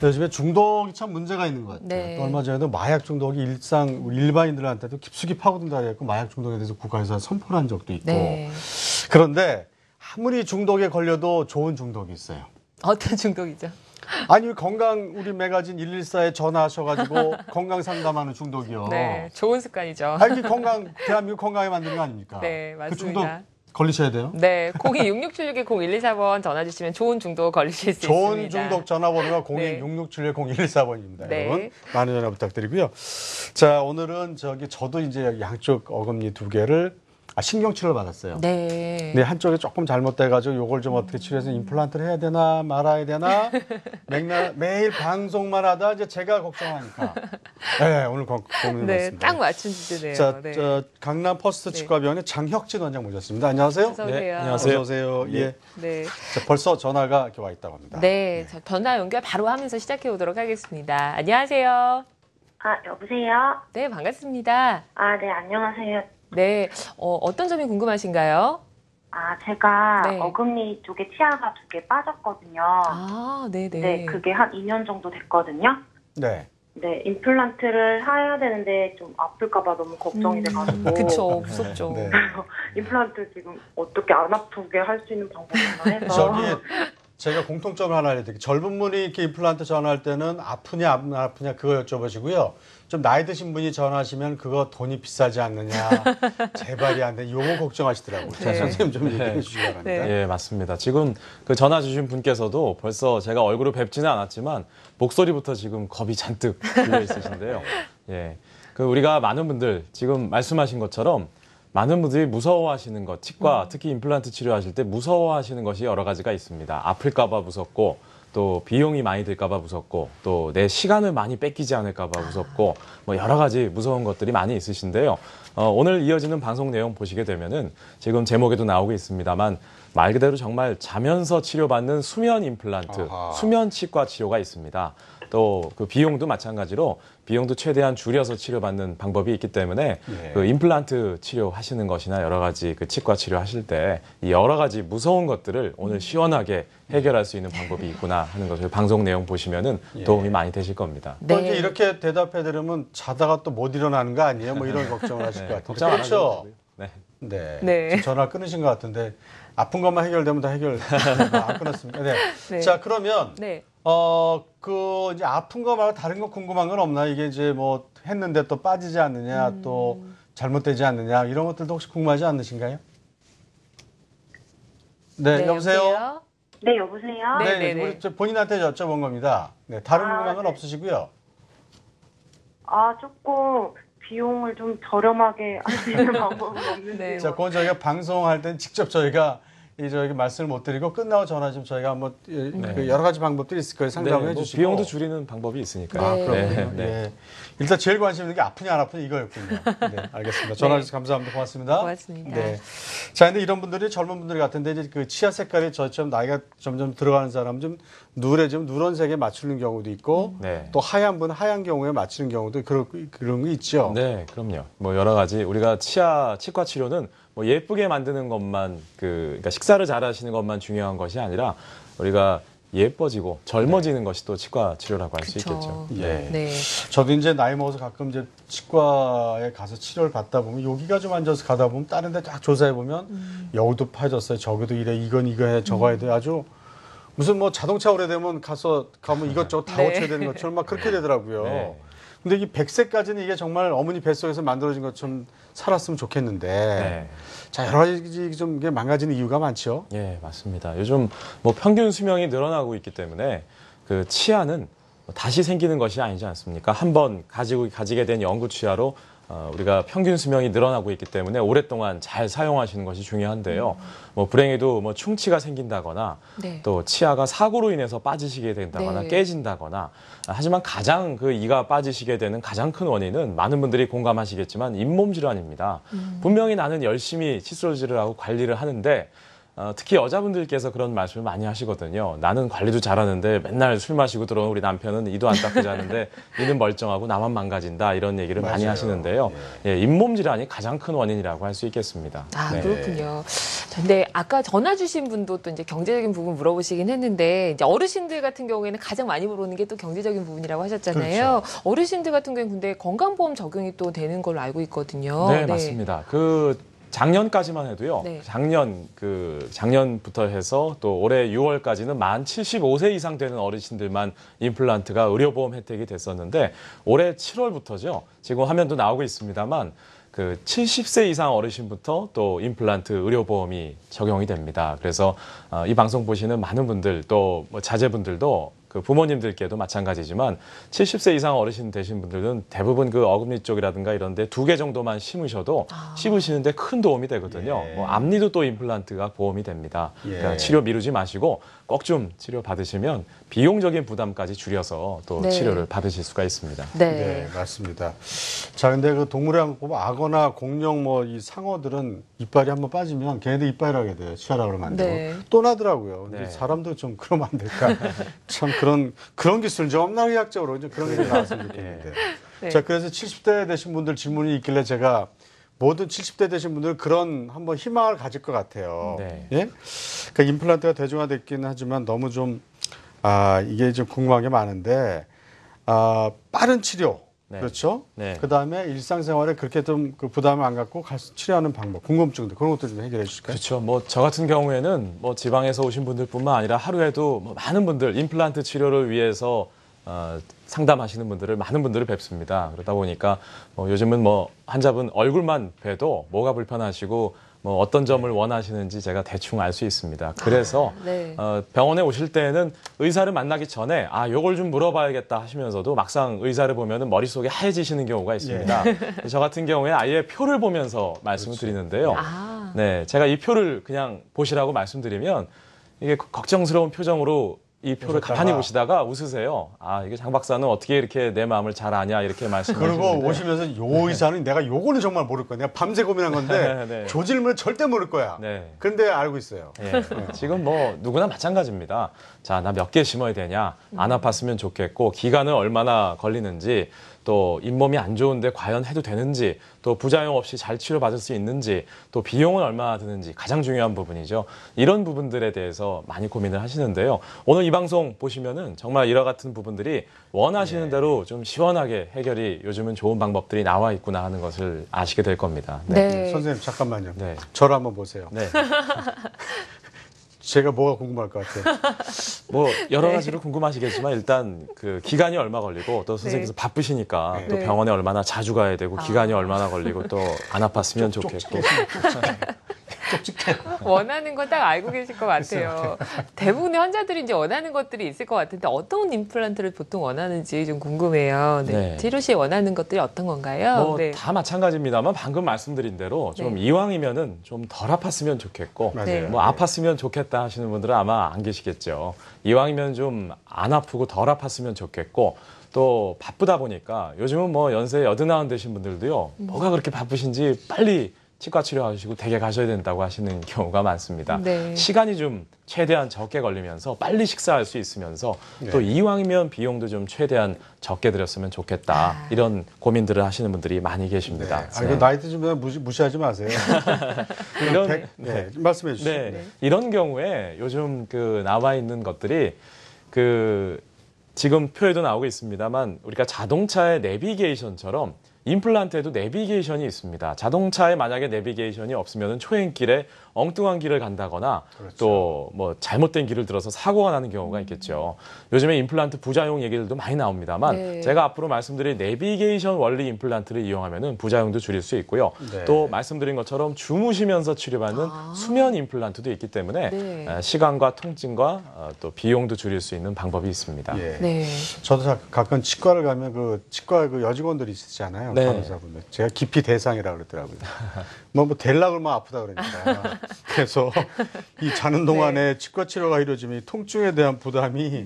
요즘에 중독이 참 문제가 있는 것 같아요. 네. 또 얼마 전에도 마약 중독이 우리 일반인들한테도 깊숙이 파고든다 해서 마약 중독에 대해서 국가에서 선포를 한 적도 있고. 네. 그런데 아무리 중독에 걸려도 좋은 중독이 있어요. 어떤 중독이죠? 아니 우리 매거진 114에 전화하셔가지고 건강 상담하는 중독이요. 네, 좋은 습관이죠. 아니 대한민국 건강에 만드는 거 아닙니까? 네, 그 중독 맞습니다. 걸리셔야 돼요. 네, 02-6676-0114번 전화 주시면 좋은 중독 걸리실 수 좋은 있습니다. 중독 전화번호가 네. 02-6676-0114번입니다. 네. 여러분 많은 전화 부탁드리고요. 자, 오늘은 저도 이제 양쪽 어금니 두 개를 신경치료를 받았어요. 네. 근데 한쪽에 조금 잘못돼가지고 요걸 좀 어떻게 치료해서 임플란트를 해야 되나 말아야 되나 매일 방송만 하다 이제 제가 걱정하니까 네, 오늘 고민을 네, 했습니다. 딱 맞춘 주제네요. 자, 네. 강남 퍼스트 네. 치과병원의 장혁진 원장 모셨습니다. 안녕하세요. 어서 오세요. 네, 안녕하세요. 어서 오세요. 예. 네. 자, 벌써 전화가 이렇게 와 있다고 합니다. 네, 자, 전화 연결 바로 하면서 시작해 보도록 하겠습니다. 안녕하세요. 아, 여보세요? 네, 반갑습니다. 아, 네, 안녕하세요. 네, 어떤 점이 궁금하신가요? 아, 제가 네. 어금니 쪽에 치아가 2개 빠졌거든요. 아, 네네. 네, 그게 한 2년 정도 됐거든요. 네. 네, 임플란트를 해야 되는데 좀 아플까봐 너무 걱정이 돼가지고. 그쵸, 무섭죠. 네. 임플란트 지금 어떻게 안 아프게 할 수 있는 방법이 있나 해서. 저기 제가 공통점을 하나 알려드릴게요. 젊은 분이 이렇게 임플란트 전화할 때는 아프냐 안 아프냐 그거 여쭤보시고요. 좀 나이 드신 분이 전화하시면 그거 돈이 비싸지 않느냐, 재발이 안 돼, 요거 걱정하시더라고요. 자, 네. 선생님 좀 얘기해 주시기 바랍니다. 네. 예, 맞습니다. 지금 그 전화 주신 분께서도 벌써 제가 얼굴을 뵙지는 않았지만 목소리부터 지금 겁이 잔뜩 들려 있으신데요. 예. 그 우리가 많은 분들 지금 말씀하신 것처럼 많은 분들이 무서워하시는 것, 치과 특히 임플란트 치료하실 때 무서워하시는 것이 여러 가지가 있습니다. 아플까봐 무섭고 또 비용이 많이 들까봐 무섭고 또 내 시간을 많이 뺏기지 않을까봐 무섭고 뭐 여러 가지 무서운 것들이 많이 있으신데요. 오늘 이어지는 방송 내용 보시게 되면은 지금 제목에도 나오고 있습니다만 말 그대로 정말 자면서 치료받는 수면 임플란트, 아하. 수면 치과 치료가 있습니다. 또 그 비용도 마찬가지로 비용도 최대한 줄여서 치료받는 방법이 있기 때문에 예. 그 임플란트 치료하시는 것이나 여러 가지 그 치과 치료하실 때 이 여러 가지 무서운 것들을 오늘 시원하게 해결할 수 있는 방법이 있구나 하는 것을 방송 내용 보시면은 예. 도움이 많이 되실 겁니다. 또 네. 이렇게 대답해 드리면 자다가 또 못 일어나는 거 아니에요? 뭐 이런 걱정을 하실 것 같아요. 걱정 안 하셔도 그렇죠? 되고요. 네. 네. 네. 지금 전화 끊으신 것 같은데 아픈 것만 해결되면 다 해결. 안 끊었습니다. 네. 네. 자, 그러면 네. 이제 아픈 거 말고 다른 거 궁금한 건 없나? 이게 이제 뭐 했는데 또 빠지지 않느냐, 또 잘못되지 않느냐, 이런 것들도 혹시 궁금하지 않으신가요? 네, 여보세요? 네, 여보세요? 네. 네, 네네네. 우리 저본인한테 여쭤본 겁니다. 네, 다른 궁금한 건 네. 없으시고요. 아, 조금 비용을 좀 저렴하게 할 수 있는 방법은 없는지. 네. 자, 그건 저희가 방송할 땐 직접 저희가 저희가 말씀을 못 드리고 끝나고 전화 좀 저희가 한번 그 여러 가지 방법들이 있을 거예요. 상담을 네, 해주시고. 비용도 줄이는 방법이 있으니까요. 아, 네. 그렇군요. 네. 예. 일단 제일 관심 있는 게 아프냐 안 아프냐 이거였군요. 네, 알겠습니다. 전화 주셔서 감사합니다. 고맙습니다. 고맙습니다. 네. 자, 근데 이런 분들이 젊은 분들 같은데 이제 그 치아 색깔이 저처럼 나이가 점점 들어가는 사람 좀 누래지면 누런색에 맞추는 경우도 있고 네. 또 하얀 분 하얀 경우에 맞추는 경우도 그런 게 있죠. 네, 그럼요. 뭐 여러 가지 우리가 치과 치료는 뭐 예쁘게 만드는 것만 그러니까 식사를 잘 하시는 것만 중요한 것이 아니라 우리가 예뻐지고 젊어지는 것이 또 치과 치료라고 할 수 그쵸. 있겠죠. 예. 네. 저도 이제 나이 먹어서 가끔 이제 치과에 가서 치료를 받다 보면 여기가 좀 안 좋아서 가다 보면 다른 데 쫙 조사해 보면 여기도 파졌어요. 저기도 이래. 이건 이거 해. 저거 해야 돼. 아주 무슨 뭐 자동차 오래되면 가면 이것저것 다 네. 고쳐야 되는 것처럼 막 그렇게 되더라고요. 네. 근데 이 100세까지는 이게 정말 어머니 뱃속에서 만들어진 것처럼 살았으면 좋겠는데 네. 자, 여러 가지 좀 이게 망가지는 이유가 많죠. 예, 맞습니다. 요즘 뭐 평균 수명이 늘어나고 있기 때문에 그 치아는 다시 생기는 것이 아니지 않습니까? 한번 가지게 된 영구 치아로 우리가 평균 수명이 늘어나고 있기 때문에 오랫동안 잘 사용하시는 것이 중요한데요. 뭐 불행히도 뭐 충치가 생긴다거나 네. 또 치아가 사고로 인해서 빠지시게 된다거나 네. 깨진다거나 하지만 가장 그 이가 빠지시게 되는 가장 큰 원인은 많은 분들이 공감하시겠지만 잇몸 질환입니다. 분명히 나는 열심히 칫솔질을 하고 관리를 하는데 특히 여자분들께서 그런 말씀을 많이 하시거든요. 나는 관리도 잘하는데 맨날 술 마시고 들어온 우리 남편은 이도 안 닦고 자는데 이는 멀쩡하고 나만 망가진다 이런 얘기를 많이 맞아요. 하시는데요. 예, 잇몸 질환이 가장 큰 원인이라고 할 수 있겠습니다. 아, 네. 그렇군요. 근데 아까 전화 주신 분도 또 이제 경제적인 부분 물어보시긴 했는데 이제 어르신들 같은 경우에는 가장 많이 물어보는 게 또 경제적인 부분이라고 하셨잖아요. 그렇죠. 어르신들 같은 경우에는 근데 건강보험 적용이 또 되는 걸로 알고 있거든요. 네, 맞습니다. 그 작년까지만 해도요. 네. 작년부터 해서 또 올해 6월까지는 만 75세 이상 되는 어르신들만 임플란트가 의료보험 혜택이 됐었는데 올해 7월부터죠. 지금 화면도 나오고 있습니다만 그 70세 이상 어르신부터 또 임플란트 의료보험이 적용이 됩니다. 그래서 이 방송 보시는 많은 분들 또 뭐 자제분들도 그 부모님들께도 마찬가지지만 70세 이상 어르신 되신 분들은 대부분 그 어금니 쪽이라든가 이런 데 2개 정도만 심으셔도 씹으시는데 큰 도움이 되거든요. 예. 뭐 앞니도 또 임플란트가 보험이 됩니다. 예. 그러니까 치료 미루지 마시고 꼭 좀 치료 받으시면 비용적인 부담까지 줄여서 또 네. 치료를 받으실 수가 있습니다. 네. 네, 맞습니다. 자, 근데 그 동물의학 보면 악어나 공룡 뭐 이 상어들은 이빨이 한번 빠지면 걔네들 이빨을 하게 돼요. 치아락을 만들고 네. 또 나더라고요. 근데 네. 사람도 좀 그러면 안 될까? 참 그런 기술 좀 엄나의학적으로 좀 그런 게 좀 나왔으면 좋겠는데. 네. 자, 그래서 70대 되신 분들 질문이 있길래 제가 모든 70대 되신 분들 그런 한번 희망을 가질 것 같아요. 네. 예? 그러니까 임플란트가 대중화됐기는 하지만 너무 좀 이게 좀 궁금한 게 많은데 빠른 치료 네. 그렇죠? 네. 그 다음에 일상생활에 그렇게 좀 그 부담을 안 갖고 치료하는 방법, 궁금증들 그런 것들 좀 해결해 주실까요? 그렇죠. 뭐 저 같은 경우에는 뭐 지방에서 오신 분들뿐만 아니라 하루에도 뭐 많은 분들 임플란트 치료를 위해서 상담하시는 분들을 많은 분들을 뵙습니다. 그러다 보니까 요즘은 뭐 환자분 얼굴만 뵈도 뭐가 불편하시고 뭐 어떤 점을 원하시는지 제가 대충 알 수 있습니다. 그래서 네. 병원에 오실 때는 의사를 만나기 전에 요걸 좀 물어봐야겠다 하시면서도 막상 의사를 보면은 머릿속에 하얘지시는 경우가 있습니다. 저 같은 경우에 아예 표를 보면서 말씀을 드리는데요. 아. 네, 제가 이 표를 그냥 보시라고 말씀드리면 이게 걱정스러운 표정으로 이 표를 웃었다가. 가만히 보시다가 웃으세요. 이게 장 박사는 어떻게 이렇게 내 마음을 잘 아냐 이렇게 그리고 말씀하시는데 오시면서 요 의사는 내가 요거는 정말 모를 거야. 내가 밤새 고민한 건데 네. 조질문을 절대 모를 거야. 네. 근데 알고 있어요. 예, 지금 뭐 누구나 마찬가지입니다. 자, 나 몇 개 심어야 되냐? 안 아팠으면 좋겠고 기간은 얼마나 걸리는지 또 잇몸이 안 좋은데 과연 해도 되는지 또 부작용 없이 잘 치료받을 수 있는지 또 비용은 얼마나 드는지 가장 중요한 부분이죠. 이런 부분들에 대해서 많이 고민을 하시는데요. 오늘 이 방송 보시면은 정말 이와 같은 부분들이 원하시는 대로 좀 시원하게 해결이 요즘은 좋은 방법들이 나와 있구나 하는 것을 아시게 될 겁니다. 네. 선생님 잠깐만요. 네. 저를 한번 보세요. 네. 제가 뭐가 궁금할 것 같아요. 뭐 여러 가지로 궁금하시겠지만 일단 그 기간이 얼마 걸리고 또 선생님께서 바쁘시니까 또 네. 병원에 얼마나 자주 가야 되고 기간이 얼마나 걸리고 또 안 아팠으면 좋겠고 원하는 건 딱 알고 계실 것 같아요. 대부분의 환자들이 이제 원하는 것들이 있을 것 같은데 어떤 임플란트를 보통 원하는지 좀 궁금해요. 네. 네. 치료 시에 원하는 것들이 어떤 건가요? 뭐 네. 다 마찬가지입니다만 방금 말씀드린 대로 좀 네. 이왕이면은 좀 덜 아팠으면 좋겠고 맞아요. 네. 뭐 아팠으면 좋겠다 하시는 분들은 아마 안 계시겠죠. 이왕이면 좀 안 아프고 덜 아팠으면 좋겠고 또 바쁘다 보니까 요즘은 뭐 연세 89 되신 분들도요. 뭐가 그렇게 바쁘신지 빨리 치과 치료하시고 댁에 가셔야 된다고 하시는 경우가 많습니다. 네. 시간이 좀 최대한 적게 걸리면서 빨리 식사할 수 있으면서 또 네. 이왕이면 비용도 좀 최대한 적게 들였으면 좋겠다. 이런 고민들을 하시는 분들이 많이 계십니다. 네. 이거 나이트 좀 무시하지 마세요. 이런- 네. 말씀해 주시죠. 네. 이런 경우에 요즘 그 나와 있는 것들이 그 지금 표에도 나오고 있습니다만 우리가 자동차의 내비게이션처럼 임플란트에도 내비게이션이 있습니다. 자동차에 만약에 내비게이션이 없으면 초행길에 엉뚱한 길을 간다거나 그렇죠. 또 뭐 잘못된 길을 들어서 사고가 나는 경우가 있겠죠. 요즘에 임플란트 부작용 얘기들도 많이 나옵니다만 네. 제가 앞으로 말씀드릴 내비게이션 원리 임플란트를 이용하면 부작용도 줄일 수 있고요. 네. 또 말씀드린 것처럼 주무시면서 치료받는 수면 임플란트도 있기 때문에 네. 시간과 통증과 또 비용도 줄일 수 있는 방법이 있습니다. 예. 네. 저도 가끔 치과를 가면 그 치과 그 여직원들이 있으시잖아요. 네. 간호사분들. 제가 기피 대상이라고 그러더라고요. 뭐 될 락을 막 아프다 그러니까. 그래서 이 자는 동안에 치과 치료가 이루어지면 이 통증에 대한 부담이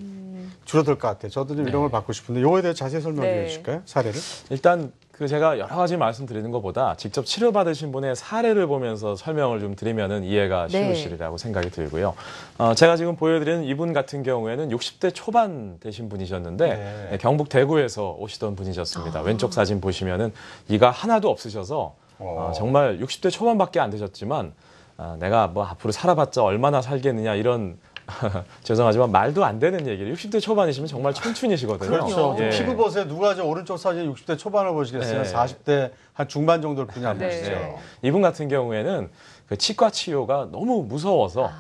줄어들 것 같아요. 저도 좀 이런 걸 받고 싶은데 이거에 대해 자세히 설명해 네. 주실까요? 사례를? 일단 그 제가 여러 가지 말씀드리는 것보다 직접 치료받으신 분의 사례를 보면서 설명을 좀 드리면은 이해가 네. 쉬우시리라고 생각이 들고요. 제가 지금 보여드리는 이분 같은 경우에는 60대 초반 되신 분이셨는데 네. 경북 대구에서 오시던 분이셨습니다. 왼쪽 사진 보시면은 이가 하나도 없으셔서 정말 60대 초반밖에 안 되셨지만 내가 뭐 앞으로 살아봤자 얼마나 살겠느냐 이런 죄송하지만 말도 안 되는 얘기를 60대 초반이시면 정말 청춘이시거든요. 그렇죠. 예. 피부 보세요. 누가 저 오른쪽 사진 60대 초반을 보시겠어요? 네. 40대 한 중반 정도를 뿐이 안 네. 보시죠. 이분 같은 경우에는 그 치과 치료가 너무 무서워서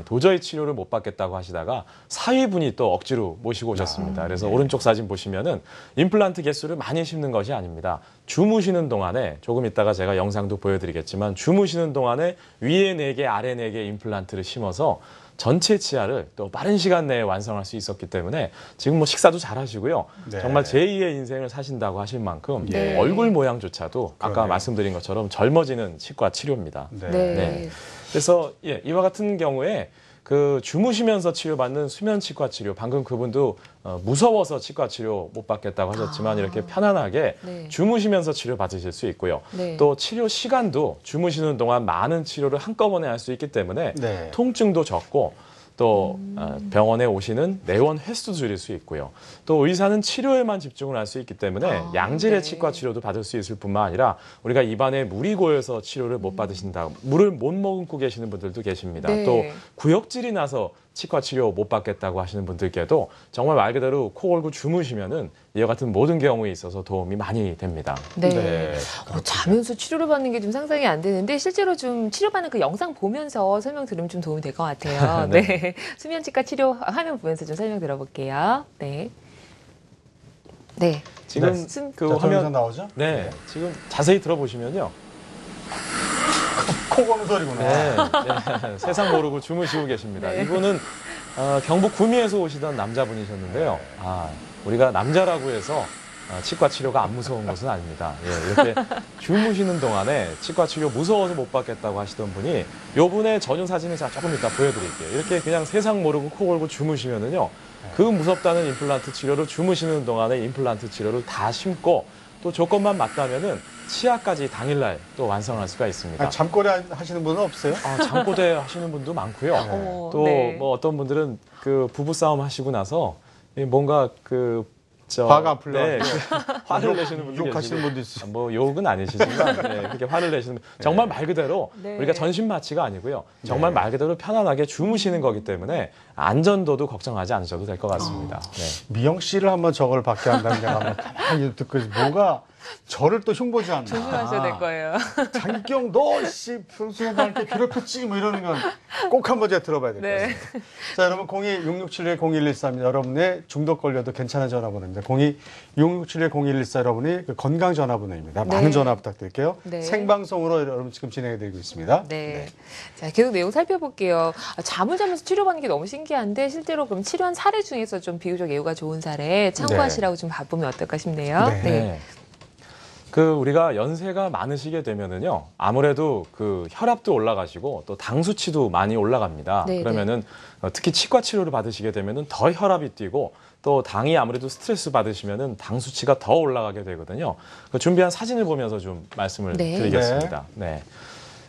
도저히 치료를 못 받겠다고 하시다가 사위분이 또 억지로 모시고 오셨습니다. 그래서 오른쪽 사진 보시면은 임플란트 개수를 많이 심는 것이 아닙니다. 주무시는 동안에 조금 있다가 제가 영상도 보여드리겠지만 주무시는 동안에 위에 4개, 아래 4개 임플란트를 심어서 전체 치아를 또 빠른 시간 내에 완성할 수 있었기 때문에 지금 뭐 식사도 잘 하시고요. 네. 정말 제2의 인생을 사신다고 하실 만큼 네. 얼굴 모양조차도 아까 그러네요. 말씀드린 것처럼 젊어지는 치과 치료입니다. 네. 네. 그래서 이와 같은 경우에 그 주무시면서 치료받는 수면 치과 치료 방금 그분도 무서워서 치과 치료 못 받겠다고 하셨지만 이렇게 편안하게 네. 주무시면서 치료 받으실 수 있고요. 네. 또 치료 시간도 주무시는 동안 많은 치료를 한꺼번에 할 수 있기 때문에 네. 통증도 적고 또 병원에 오시는 내원 횟수도 줄일 수 있고요. 또 의사는 치료에만 집중을 할 수 있기 때문에 양질의 네. 치과 치료도 받을 수 있을 뿐만 아니라 우리가 입안에 물이 고여서 치료를 못 받으신다. 물을 못 머금고 계시는 분들도 계십니다. 네. 또 구역질이 나서 치과 치료 못 받겠다고 하시는 분들께도 정말 말 그대로 코 골고 주무시면은 이와 같은 모든 경우에 있어서 도움이 많이 됩니다. 네. 네. 자면서 치료를 받는 게 좀 상상이 안 되는데 실제로 좀 치료받는 그 영상 보면서 설명 들으면 좀 도움이 될 것 같아요. 네. 네. 수면치과 치료 화면 보면서 좀 설명 들어볼게요. 네. 네. 지금 네. 그 자, 화면 화면 나오죠? 네, 지금 자세히 들어보시면요. 코 고는 소리구나. 네, 세상 모르고 주무시고 계십니다. 네. 이분은 경북 구미에서 오시던 남자분이셨는데요. 우리가 남자라고 해서 치과 치료가 안 무서운 것은 아닙니다. 예, 이렇게 주무시는 동안에 치과 치료 무서워서 못 받겠다고 하시던 분이 요분의 전용 사진을 제가 조금 이따 보여드릴게요. 이렇게 그냥 세상 모르고 코 골고 주무시면은요. 그 무섭다는 임플란트 치료를 주무시는 동안에 임플란트 치료를 다 심고 또 조건만 맞다면은 치아까지 당일날 또 완성할 수가 있습니다. 아니, 잠꼬대 하시는 분은 없어요? 잠꼬대 하시는 분도 많고요. 또 네. 뭐 어떤 분들은 그 부부 싸움 하시고 나서 뭔가 화가 안 풀려. 네, 화를 내시는 분도 욕하시는 계시고. 분도 있어요. 뭐 욕은 아니시지만 그렇게 화를 내시는 분. 정말 말 그대로 네. 우리가 전신 마취가 아니고요. 정말 말 그대로 편안하게 주무시는 거기 때문에 안전도도 걱정하지 않으셔도 될 것 같습니다. 네. 미영 씨를 한번 저걸 받게 한다는 게 아마 가만히 듣고 뭐가 저를 또 흉보지 않나. 조심하셔야 될 거예요. 장기경 너씨 평소에 나한테 괴롭혔지 뭐 이러는 건 꼭 한번 제가 들어봐야 될 것 네. 같습니다. 자, 여러분 02-6671-0114입니다. 여러분의 중독 걸려도 괜찮은 전화번호입니다. 02-6671-0114 여러분이 그 건강 전화번호입니다. 네. 많은 전화 부탁드릴게요. 네. 생방송으로 여러분 지금 진행해드리고 있습니다. 네. 자, 계속 내용 살펴볼게요. 잠을 자면서 치료받는 게 너무 신기한데 실제로 그럼 치료한 사례 중에서 좀 비교적 예후가 좋은 사례 참고하시라고 좀 봐보면 어떨까 싶네요. 네. 네. 그 우리가 연세가 많으시게 되면은요 아무래도 그 혈압도 올라가시고 또 당 수치도 많이 올라갑니다. 네, 그러면은 특히 치과 치료를 받으시게 되면은 더 혈압이 뛰고 또 당이 아무래도 스트레스 받으시면은 당 수치가 더 올라가게 되거든요. 그 준비한 사진을 보면서 좀 말씀을 네. 드리겠습니다. 네.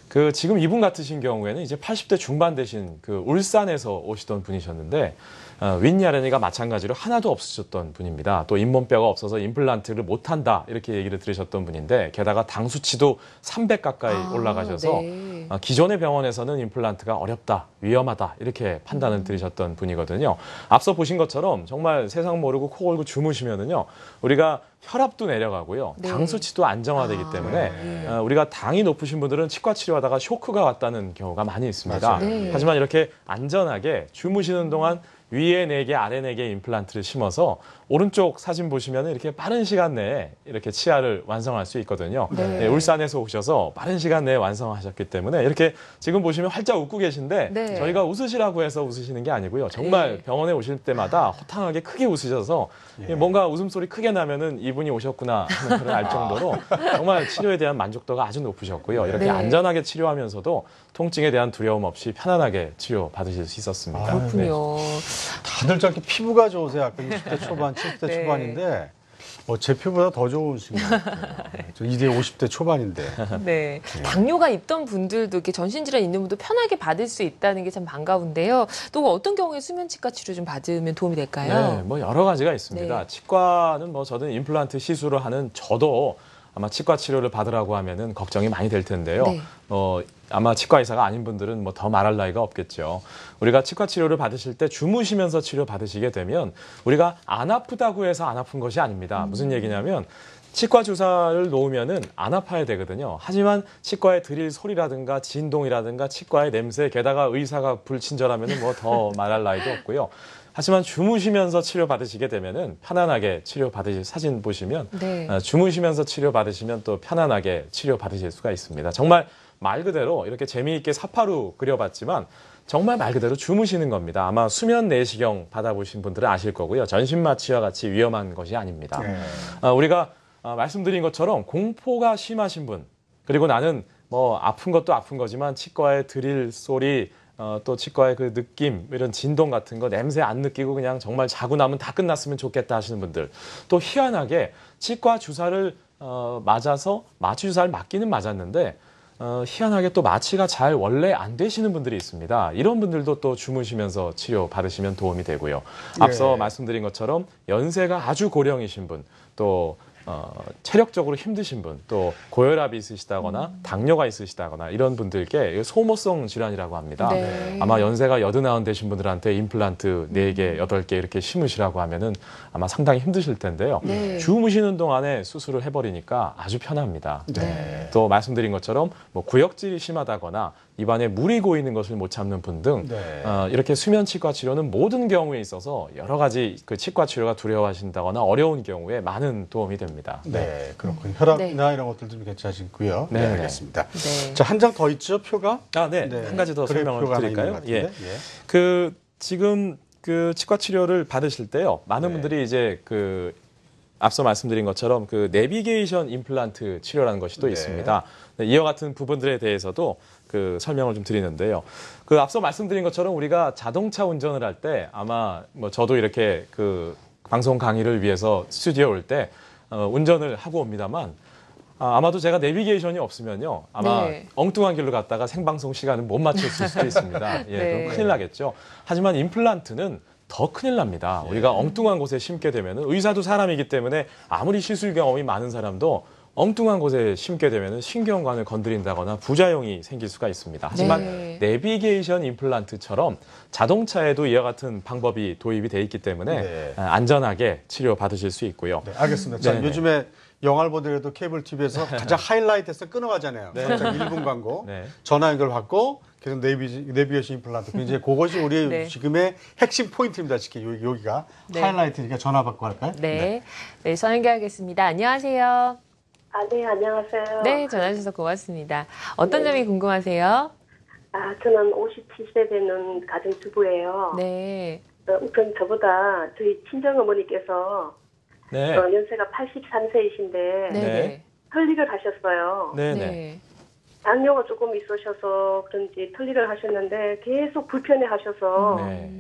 그 지금 이분 같으신 경우에는 이제 80대 중반 되신 그 울산에서 오시던 분이셨는데 윗야ren이가 마찬가지로 하나도 없으셨던 분입니다. 또 잇몸뼈가 없어서 임플란트를 못한다 이렇게 얘기를 들으셨던 분인데 게다가 당 수치도 300 가까이 올라가셔서 네. 기존의 병원에서는 임플란트가 어렵다, 위험하다 이렇게 판단을 들으셨던 분이거든요. 앞서 보신 것처럼 정말 세상 모르고 코 골고 주무시면은요 우리가 혈압도 내려가고요. 네. 당 수치도 안정화되기 때문에 우리가 당이 높으신 분들은 치과 치료하다가 쇼크가 왔다는 경우가 많이 있습니다. 맞아요. 네. 하지만 이렇게 안전하게 주무시는 동안 위에 4개, 아래 4개 임플란트를 심어서 오른쪽 사진 보시면 이렇게 빠른 시간 내에 이렇게 치아를 완성할 수 있거든요. 네. 네, 울산에서 오셔서 빠른 시간 내에 완성하셨기 때문에 이렇게 지금 보시면 활짝 웃고 계신데 네. 저희가 웃으시라고 해서 웃으시는 게 아니고요. 정말 네. 병원에 오실 때마다 호탕하게 크게 웃으셔서 뭔가 웃음소리 크게 나면은 이분이 오셨구나 하는 그런 알 정도로 정말 치료에 대한 만족도가 아주 높으셨고요. 이렇게 네. 안전하게 치료하면서도 통증에 대한 두려움 없이 편안하게 치료 받으실 수 있었습니다. 그렇군요. 다들 저렇게 피부가 좋으세요. 아까 60대 초반, 70대 네. 초반인데 제 표보다 더 좋으신 것 같아요. 저 이제 50대 초반인데. 네. 당뇨가 있던 분들도 이렇게 전신질환 있는 분도 편하게 받을 수 있다는 게 참 반가운데요. 또 어떤 경우에 수면치과 치료 좀 받으면 도움이 될까요? 네, 뭐 여러 가지가 있습니다. 네. 치과는 뭐 저는 임플란트 시술을 하는 저도 아마 치과 치료를 받으라고 하면은 걱정이 많이 될 텐데요. 네. 아마 치과 의사가 아닌 분들은 뭐 더 말할 나위가 없겠죠. 우리가 치과 치료를 받으실 때 주무시면서 치료 받으시게 되면 우리가 안 아프다고 해서 안 아픈 것이 아닙니다. 무슨 얘기냐면 치과 주사를 놓으면은 안 아파야 되거든요. 하지만 치과에 드릴 소리라든가 진동이라든가 치과의 냄새, 게다가 의사가 불친절하면은 뭐 더 말할 나위도 없고요. 하지만 주무시면서 치료 받으시게 되면은 편안하게 치료 받으실 사진 보시면 네. 주무시면서 치료 받으시면 또 편안하게 치료 받으실 수가 있습니다. 정말 말 그대로 이렇게 재미있게 사파로 그려봤지만 정말 말 그대로 주무시는 겁니다. 아마 수면 내시경 받아보신 분들은 아실 거고요. 전신 마취와 같이 위험한 것이 아닙니다. 우리가 말씀드린 것처럼 공포가 심하신 분, 그리고 나는 뭐 아픈 것도 아픈 거지만 치과에 드릴 소리, 또 치과의 그 느낌, 이런 진동 같은 거 냄새 안 느끼고 그냥 정말 자고 나면 다 끝났으면 좋겠다 하시는 분들, 또 희한하게 치과 주사를 맞아서 마취 주사를 맞기는 맞았는데 희한하게 또 마취가 잘 원래 안 되시는 분들이 있습니다. 이런 분들도 또 주무시면서 치료 받으시면 도움이 되고요. 앞서 말씀드린 것처럼 연세가 아주 고령이신 분, 또 체력적으로 힘드신 분, 또 고혈압이 있으시다거나 당뇨가 있으시다거나 이런 분들께 소모성 질환이라고 합니다. 네. 아마 연세가 89 되신 분들한테 임플란트 4개, 8개 이렇게 심으시라고 하면은 아마 상당히 힘드실 텐데요. 네. 주무시는 동안에 수술을 해버리니까 아주 편합니다. 네. 또 말씀드린 것처럼 뭐 구역질이 심하다거나 입안에 물이 고이는 것을 못 참는 분 등 네. 이렇게 수면 치과 치료는 모든 경우에 있어서 여러 가지 그 치과 치료가 두려워하신다거나 어려운 경우에 많은 도움이 됩니다. 네, 그렇군요. 혈압이나 이런 것들 좀 괜찮으시고요. 네, 네. 알겠습니다. 네. 자, 한 장 더 있죠, 표가? 네. 한 가지 더 설명을 그래프가 하나 드릴까요? 있는 것 같은데. 그 지금 그 치과 치료를 받으실 때요. 많은 네. 분들이 이제 그 앞서 말씀드린 것처럼 그 내비게이션 임플란트 치료라는 것이 또 네. 있습니다. 네, 이와 같은 부분들에 대해서도 그 설명을 좀 드리는데요. 그 앞서 말씀드린 것처럼 우리가 자동차 운전을 할 때 아마 뭐 저도 이렇게 그 방송 강의를 위해서 스튜디오에 올 때 운전을 하고 옵니다만 아마도 제가 내비게이션이 없으면요. 아마 네. 엉뚱한 길로 갔다가 생방송 시간은 못 맞췄을 수도 있습니다. 예, 네. 그럼 큰일 나겠죠. 하지만 임플란트는 더 큰일 납니다. 우리가 엉뚱한 곳에 심게 되면은 의사도 사람이기 때문에 아무리 시술 경험이 많은 사람도 엉뚱한 곳에 심게 되면은 신경관을 건드린다거나 부작용이 생길 수가 있습니다. 하지만 네. 내비게이션 임플란트처럼 자동차에도 이와 같은 방법이 도입이 돼 있기 때문에 네. 안전하게 치료 받으실 수 있고요. 네, 알겠습니다. 자, 네네. 요즘에 영화를 보더라도 케이블 TV에서 가장 하이라이트해서 끊어가잖아요. 네. 갑자기 1분 광고. 네. 전화 연결 받고 계속 내비게이션 임플란트. 이제 그것이 우리 네. 지금의 핵심 포인트입니다. 지금 여기가 네. 하이라이트니까 전화 받고 할까요? 네. 네, 전화 연결하겠습니다. 안녕하세요. 네, 안녕하세요. 네, 전화 주셔서 고맙습니다. 어떤 점이 궁금하세요? 저는 57세 되는 가정주부예요. 네. 우선 저보다 저희 친정어머니께서 네. 연세가 83세이신데 네. 네. 설립을 하셨어요. 네네. 당뇨가 조금 있으셔서 그런지 틀니를 하셨는데 계속 불편해하셔서 네.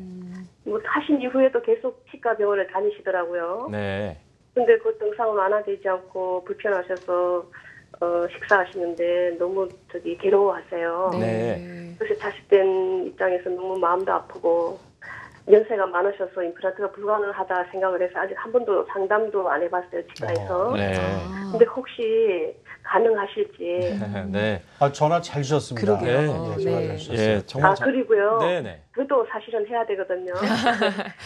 뭐 하신 이후에도 계속 치과 병원을 다니시더라고요. 네. 근데 그 증상은 완화되지 않고 불편하셔서 식사하시는데 너무 괴로워하세요. 네. 그래서 자식된 입장에서 너무 마음도 아프고 연세가 많으셔서 임플란트가 불가능하다 생각을 해서 아직 한 번도 상담도 안 해봤어요, 치과에서. 네. 근데 혹시 가능하실지. 네. 전화 잘 주셨습니다. 그러게요. 예, 전화 네. 잘 주셨어요. 예, 정말 그리고요. 네네. 저도 사실은 해야 되거든요. 같이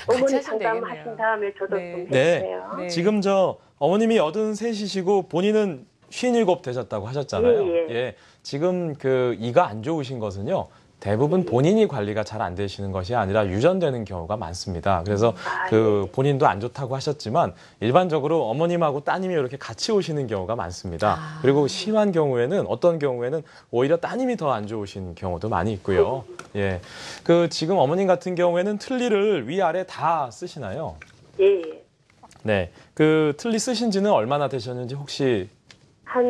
어머니 하시면 상담하신 되겠네요. 다음에 저도 네. 좀 네. 해주세요. 네. 지금 저 어머님이 83이시고 본인은 57 되셨다고 하셨잖아요. 예. 지금 그 이가 안 좋으신 것은요. 대부분 본인이 관리가 잘 안 되시는 것이 아니라 유전되는 경우가 많습니다. 그래서 그 본인도 안 좋다고 하셨지만 일반적으로 어머님하고 따님이 이렇게 같이 오시는 경우가 많습니다. 그리고 심한 경우에는 어떤 경우에는 오히려 따님이 더 안 좋으신 경우도 많이 있고요. 예. 그 지금 어머님 같은 경우에는 틀니를 위아래 다 쓰시나요? 예. 네. 그 틀니 쓰신 지는 얼마나 되셨는지 혹시 한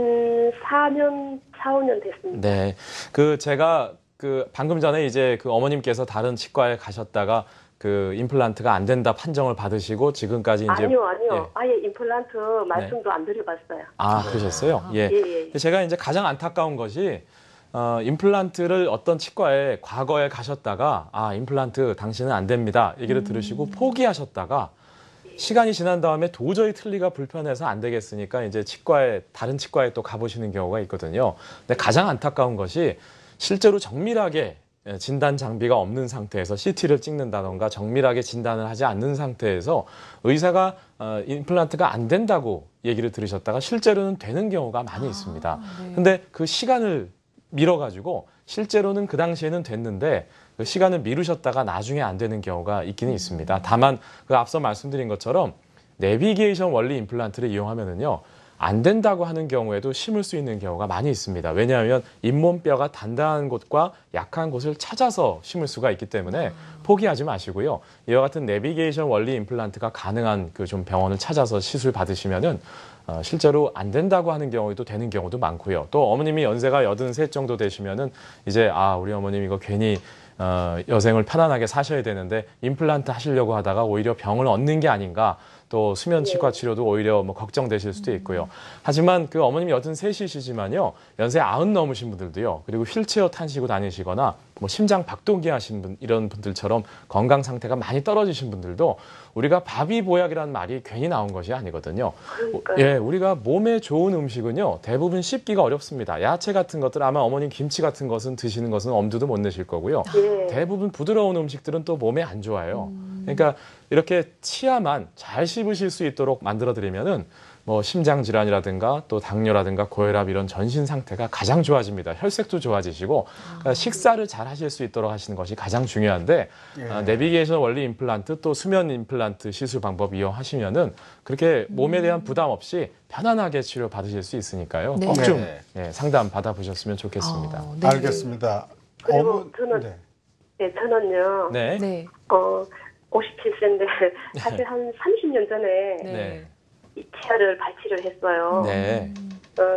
4년, 4, 5년 됐습니다. 네. 그 제가 그 방금 전에 이제 그 어머님께서 다른 치과에 가셨다가 그 임플란트가 안 된다 판정을 받으시고 지금까지 이제 아니요. 예. 아예 임플란트 말씀도 안 드려봤어요. 아, 그러셨어요? 예. 예. 제가 이제 가장 안타까운 것이 임플란트를 어떤 치과에 과거에 가셨다가 임플란트 당신은 안 됩니다. 얘기를 들으시고 포기하셨다가 시간이 지난 다음에 도저히 틀니가 불편해서 안 되겠으니까 이제 다른 치과에 또 가보시는 경우가 있거든요. 근데 가장 안타까운 것이 실제로 정밀하게 진단 장비가 없는 상태에서 CT를 찍는다던가 정밀하게 진단을 하지 않는 상태에서 의사가 임플란트가 안 된다고 얘기를 들으셨다가 실제로는 되는 경우가 많이 있습니다. 네. 근데 그 시간을 미뤄가지고 실제로는 그 당시에는 됐는데 그 시간을 미루셨다가 나중에 안 되는 경우가 있기는 있습니다. 다만 그 앞서 말씀드린 것처럼 내비게이션 원리 임플란트를 이용하면은요. 안 된다고 하는 경우에도 심을 수 있는 경우가 많이 있습니다. 왜냐하면 잇몸뼈가 단단한 곳과 약한 곳을 찾아서 심을 수가 있기 때문에 포기하지 마시고요. 이와 같은 내비게이션 원리 임플란트가 가능한 그 좀 병원을 찾아서 시술 받으시면은 실제로 안 된다고 하는 경우에도 되는 경우도 많고요. 또 어머님이 연세가 83 정도 되시면은 이제 우리 어머님 이거 괜히 여생을 편안하게 사셔야 되는데 임플란트 하시려고 하다가 오히려 병을 얻는 게 아닌가. 또 수면 치과 치료도 오히려 뭐 걱정되실 수도 있고요. 하지만 그 어머님이 83이시지만요. 연세 90 넘으신 분들도요. 그리고 휠체어 타시고 다니시거나 뭐 심장 박동기 하신 분 이런 분들처럼 건강 상태가 많이 떨어지신 분들도 우리가 바비보약이라는 말이 괜히 나온 것이 아니거든요. 그러니까요. 예, 우리가 몸에 좋은 음식은요. 대부분 씹기가 어렵습니다. 야채 같은 것들 아마 어머님 김치 같은 것은 드시는 것은 엄두도 못 내실 거고요. 예. 대부분 부드러운 음식들은 또 몸에 안 좋아요. 그러니까 이렇게 치아만 잘 씹으실 수 있도록 만들어드리면은 뭐 심장 질환이라든가 또 당뇨라든가 고혈압 이런 전신 상태가 가장 좋아집니다. 혈색도 좋아지시고 그러니까 식사를 잘 하실 수 있도록 하시는 것이 가장 중요한데 예. 내비게이션 원리 임플란트 또 수면 임플란트 시술 방법 이용하시면은 그렇게 몸에 대한 부담 없이 편안하게 치료 받으실 수 있으니까요. 네. 꼭 좀 네. 상담 받아보셨으면 좋겠습니다. 네. 알겠습니다. 그리고 저는요. 네. 네. 57세인데 사실 한 30년 전에 네. 이 치아를 발치를 했어요. 네.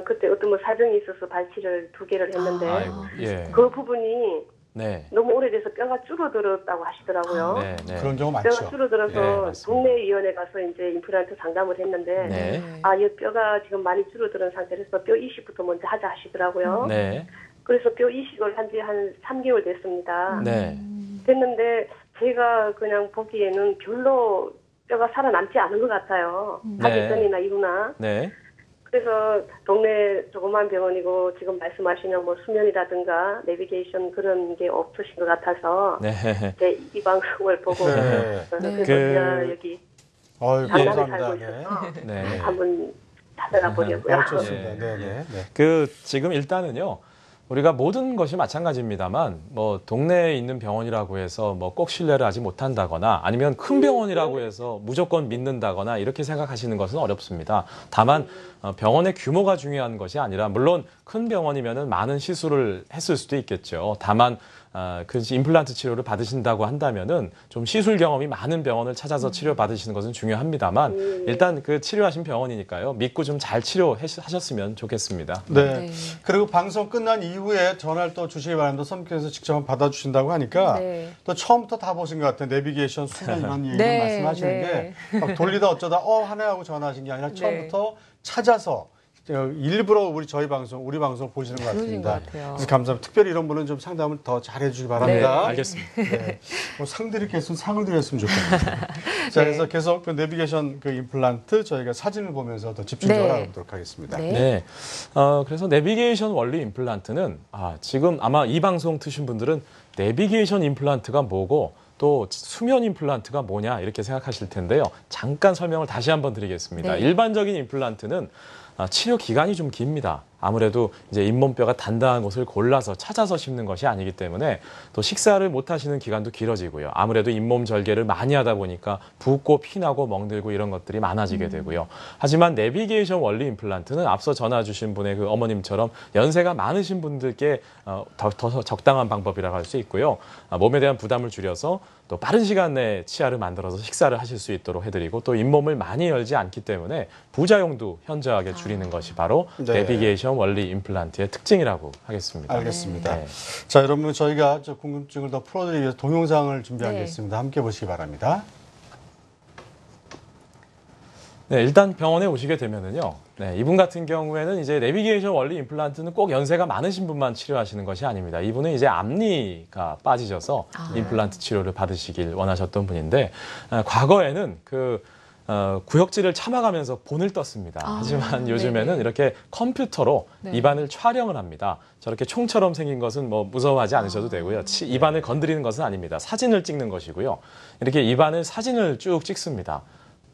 그때 어떤 뭐 사정이 있어서 발치를 2개를 했는데 아이고. 예. 그 부분이 네. 너무 오래돼서 뼈가 줄어들었다고 하시더라고요. 네. 네. 그런 경우 뼈가 많죠. 줄어들어서 네, 맞습니다. 동네 의원에 가서 이제 임플란트 상담을 했는데 네. 이 뼈가 지금 많이 줄어드는 상태라서 뼈 이식부터 먼저 하자 하시더라고요. 네. 그래서 뼈 이식을 한 지 한 3개월 됐습니다. 네. 됐는데 제가 그냥 보기에는 별로 뼈가 살아남지 않은 것 같아요. 하기 네. 전이나 이후나. 네. 그래서 동네 조그만 병원이고 지금 말씀하시는 뭐 수면이라든가 내비게이션 그런 게 없으신 것 같아서 네. 이제 이 방송을 보고 네. 그래서 그- 제가 여기 아유, 강남에 감사합니다. 살고 네. 있어서 네. 한번 찾아가 보려고요. 좋습니다. 예. 네, 네, 네. 그 지금 일단은요. 우리가 모든 것이 마찬가지입니다만 뭐 동네에 있는 병원이라고 해서 뭐 꼭 신뢰를 하지 못한다거나 아니면 큰 병원이라고 해서 무조건 믿는다거나 이렇게 생각하시는 것은 어렵습니다. 다만 병원의 규모가 중요한 것이 아니라 물론 큰 병원이면은 많은 시술을 했을 수도 있겠죠. 다만 그 임플란트 치료를 받으신다고 한다면은 좀 시술 경험이 많은 병원을 찾아서 치료 받으시는 것은 중요합니다만 일단 그 치료하신 병원이니까요. 믿고 좀 잘 치료하셨으면 좋겠습니다. 네. 네. 그리고 방송 끝난 이후에 전화를 또 주시기 바랍니다. 선생님께서 직접 받아주신다고 하니까 네. 또 처음부터 다 보신 것 같아요. 내비게이션 수면 이런 얘기를 네, 말씀하시는 네. 게 막 돌리다 어쩌다 하네 하고 전화하신 게 아니라 처음부터 찾아서 일부러 우리 방송 보시는 것 그러신 같습니다. 것 같아요. 그래서 감사합니다. 특별히 이런 분은 좀 상담을 더 잘해주시기 네, 바랍니다. 알겠습니다. 네. 뭐 상 드릴 게 있으면 상을 드렸으면 좋겠네요. 자, 그래서 계속 그 내비게이션 그 임플란트 저희가 사진을 보면서 더 집중적으로 네. 알아보도록 하겠습니다. 네. 네. 그래서 내비게이션 원리 임플란트는 지금 아마 이 방송 트신 분들은 내비게이션 임플란트가 뭐고 또 수면 임플란트가 뭐냐 이렇게 생각하실 텐데요. 잠깐 설명을 다시 한번 드리겠습니다. 네. 일반적인 임플란트는 치료 기간이 좀 깁니다. 아무래도 이제 잇몸뼈가 단단한 곳을 골라서 찾아서 심는 것이 아니기 때문에 또 식사를 못 하시는 기간도 길어지고요. 아무래도 잇몸 절개를 많이 하다 보니까 붓고 피나고 멍들고 이런 것들이 많아지게 되고요. 하지만 내비게이션 원리 임플란트는 앞서 전화 주신 분의 그 어머님처럼 연세가 많으신 분들께 더 적당한 방법이라고 할 수 있고요. 몸에 대한 부담을 줄여서 또 빠른 시간 내에 치아를 만들어서 식사를 하실 수 있도록 해드리고 또 잇몸을 많이 열지 않기 때문에 부작용도 현저하게 줄이는 것이 바로 네. 내비게이션 내비게이션 원리 임플란트의 특징이라고 하겠습니다. 알겠습니다. 네. 자, 여러분 저희가 저 궁금증을 더 풀어드리기 위해서 동영상을 준비하겠습니다. 네. 함께 보시기 바랍니다. 네, 일단 병원에 오시게 되면은요. 네, 이분 같은 경우에는 이제 내비게이션 원리 임플란트는 꼭 연세가 많으신 분만 치료하시는 것이 아닙니다. 이분은 이제 앞니가 빠지셔서 임플란트 치료를 받으시길 원하셨던 분인데 과거에는 구역질을 참아가면서 본을 떴습니다. 하지만 요즘에는 네네. 이렇게 컴퓨터로 네. 입안을 촬영을 합니다. 저렇게 총처럼 생긴 것은 뭐 무서워하지 않으셔도 되고요. 입안을 건드리는 것은 아닙니다. 사진을 찍는 것이고요. 이렇게 입안을 사진을 쭉 찍습니다.